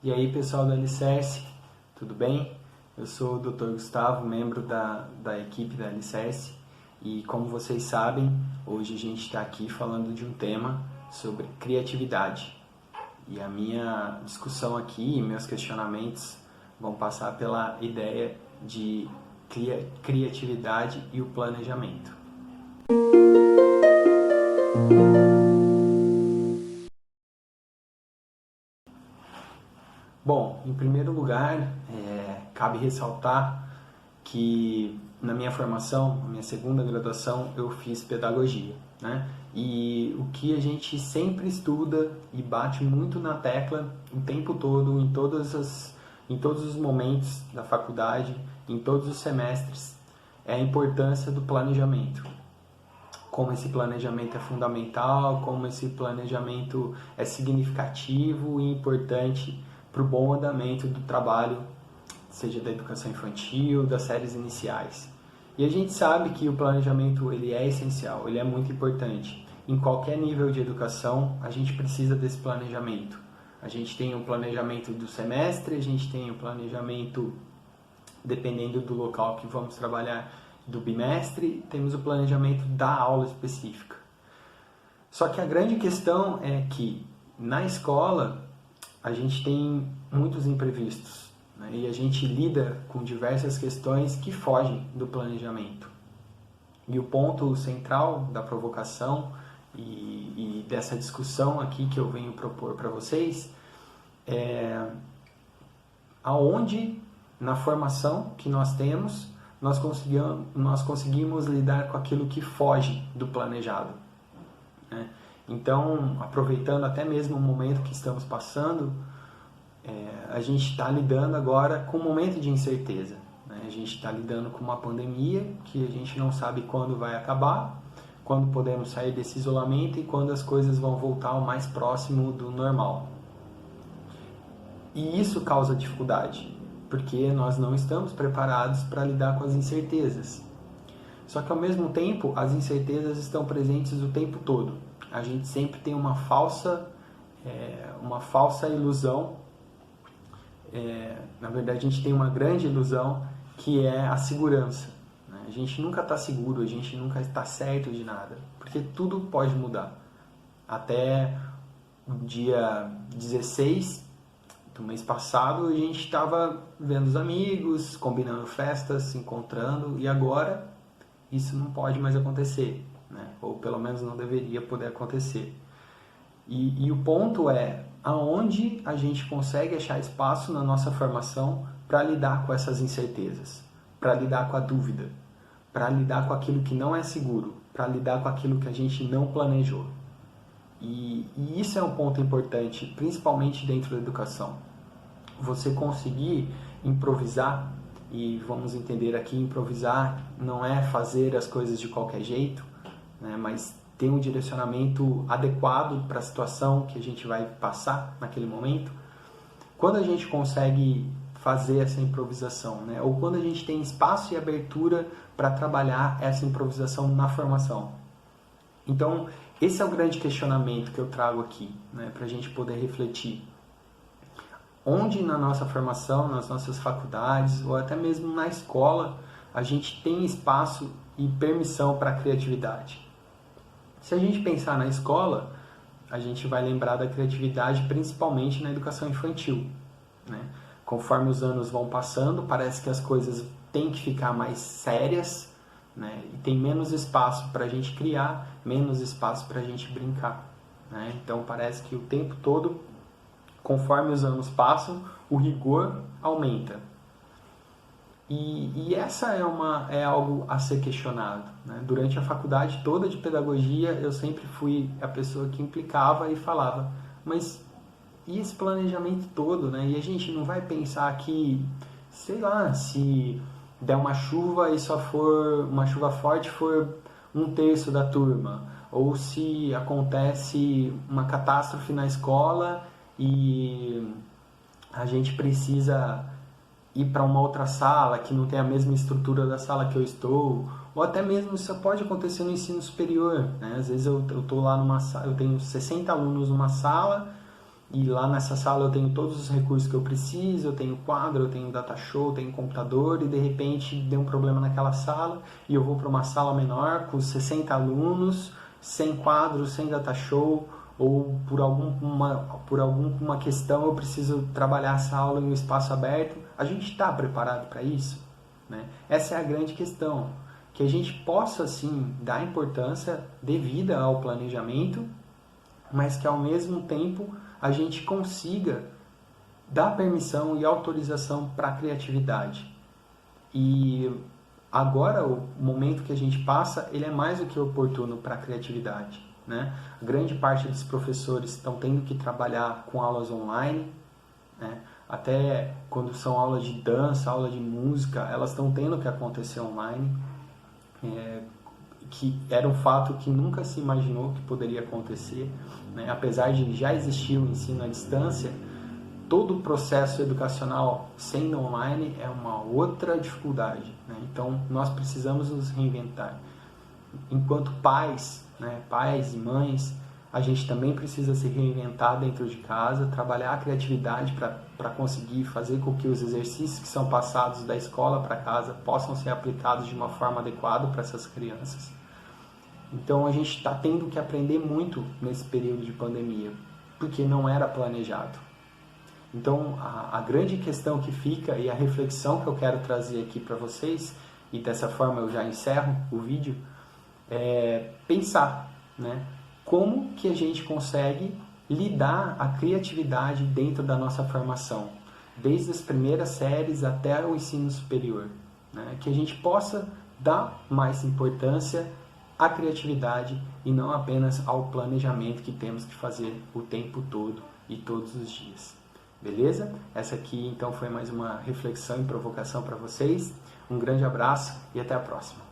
E aí, pessoal do Alicerce, tudo bem? Eu sou o Dr. Gustavo, membro da equipe da Alicerce, e como vocês sabem, hoje a gente está aqui falando de um tema sobre criatividade. E a minha discussão aqui, meus questionamentos vão passar pela ideia de criatividade e o planejamento. Bom, em primeiro lugar, cabe ressaltar que na minha formação, na minha segunda graduação, eu fiz pedagogia, né? E o que a gente sempre estuda e bate muito na tecla o tempo todo, em todos os momentos da faculdade, em todos os semestres, é a importância do planejamento. Como esse planejamento é fundamental, como esse planejamento é significativo e importante para o bom andamento do trabalho, seja da educação infantil, das séries iniciais. E a gente sabe que o planejamento ele é essencial, ele é muito importante. Em qualquer nível de educação, a gente precisa desse planejamento. A gente tem um planejamento do semestre, a gente tem um planejamento, dependendo do local que vamos trabalhar, do bimestre, temos o planejamento da aula específica. Só que a grande questão é que na escola a gente tem muitos imprevistos, né? E a gente lida com diversas questões que fogem do planejamento. E o ponto central da provocação e dessa discussão aqui que eu venho propor para vocês é aonde na formação que nós temos nós conseguimos lidar com aquilo que foge do planejado, né? Então, aproveitando até mesmo o momento que estamos passando, a gente está lidando agora com um momento de incerteza, né? A gente está lidando com uma pandemia que a gente não sabe quando vai acabar, quando podemos sair desse isolamento e quando as coisas vão voltar ao mais próximo do normal. E isso causa dificuldade, porque nós não estamos preparados para lidar com as incertezas. Só que ao mesmo tempo, as incertezas estão presentes o tempo todo. A gente sempre tem uma falsa ilusão, na verdade a gente tem uma grande ilusão, que é a segurança, né? A gente nunca está seguro, a gente nunca está certo de nada, porque tudo pode mudar. Até o dia 16 do mês passado, a gente estava vendo os amigos, combinando festas, se encontrando, e agora isso não pode mais acontecer, né? Ou pelo menos não deveria poder acontecer. E o ponto é aonde a gente consegue achar espaço na nossa formação para lidar com essas incertezas, para lidar com a dúvida, para lidar com aquilo que não é seguro, para lidar com aquilo que a gente não planejou. E isso é um ponto importante, principalmente dentro da educação. Você conseguir improvisar, e vamos entender aqui, improvisar não é fazer as coisas de qualquer jeito, né, mas ter um direcionamento adequado para a situação que a gente vai passar naquele momento. Quando a gente consegue fazer essa improvisação, né, ou quando a gente tem espaço e abertura para trabalhar essa improvisação na formação. Então, esse é o grande questionamento que eu trago aqui, né, para a gente poder refletir. Onde na nossa formação, nas nossas faculdades, ou até mesmo na escola, a gente tem espaço e permissão para a criatividade? Se a gente pensar na escola, a gente vai lembrar da criatividade principalmente na educação infantil, né? Conforme os anos vão passando, parece que as coisas têm que ficar mais sérias, né? E tem menos espaço para a gente criar, menos espaço para a gente brincar, né? Então parece que o tempo todo, conforme os anos passam, o rigor aumenta. E essa é algo a ser questionado, né? Durante a faculdade toda de pedagogia, eu sempre fui a pessoa que implicava e falava, mas e esse planejamento todo, né? E a gente não vai pensar que, sei lá, se der uma chuva e só for uma chuva forte, for 1/3 da turma, ou se acontece uma catástrofe na escola e a gente precisa ir para uma outra sala que não tem a mesma estrutura da sala que eu estou, ou até mesmo isso pode acontecer no ensino superior, né? Às vezes eu estou lá numa sala, eu tenho 60 alunos numa sala e lá nessa sala eu tenho todos os recursos que eu preciso, eu tenho quadro, eu tenho data show, eu tenho computador, e de repente deu um problema naquela sala e eu vou para uma sala menor com 60 alunos, sem quadro, sem data show, ou por alguma questão eu preciso trabalhar essa aula em um espaço aberto. A gente está preparado para isso? Né? Essa é a grande questão, que a gente possa sim dar importância devida ao planejamento, mas que ao mesmo tempo a gente consiga dar permissão e autorização para a criatividade. E agora o momento que a gente passa, ele é mais do que oportuno para a criatividade, né? A grande parte dos professores estão tendo que trabalhar com aulas online, né? Até quando são aulas de dança, aula de música, elas estão tendo que acontecer online, que era um fato que nunca se imaginou que poderia acontecer, né? Apesar de já existir o ensino à distância, todo o processo educacional sendo online é uma outra dificuldade, né? Então nós precisamos nos reinventar. Enquanto pais, né, pais e mães, a gente também precisa se reinventar dentro de casa, trabalhar a criatividade para conseguir fazer com que os exercícios que são passados da escola para casa possam ser aplicados de uma forma adequada para essas crianças. Então a gente está tendo que aprender muito nesse período de pandemia, porque não era planejado. Então a grande questão que fica e a reflexão que eu quero trazer aqui para vocês, e dessa forma eu já encerro o vídeo, é pensar, né, como que a gente consegue lidar a criatividade dentro da nossa formação, desde as primeiras séries até o ensino superior, né, que a gente possa dar mais importância à criatividade e não apenas ao planejamento que temos que fazer o tempo todo e todos os dias. Beleza? Essa aqui então foi mais uma reflexão e provocação para vocês. Um grande abraço e até a próxima.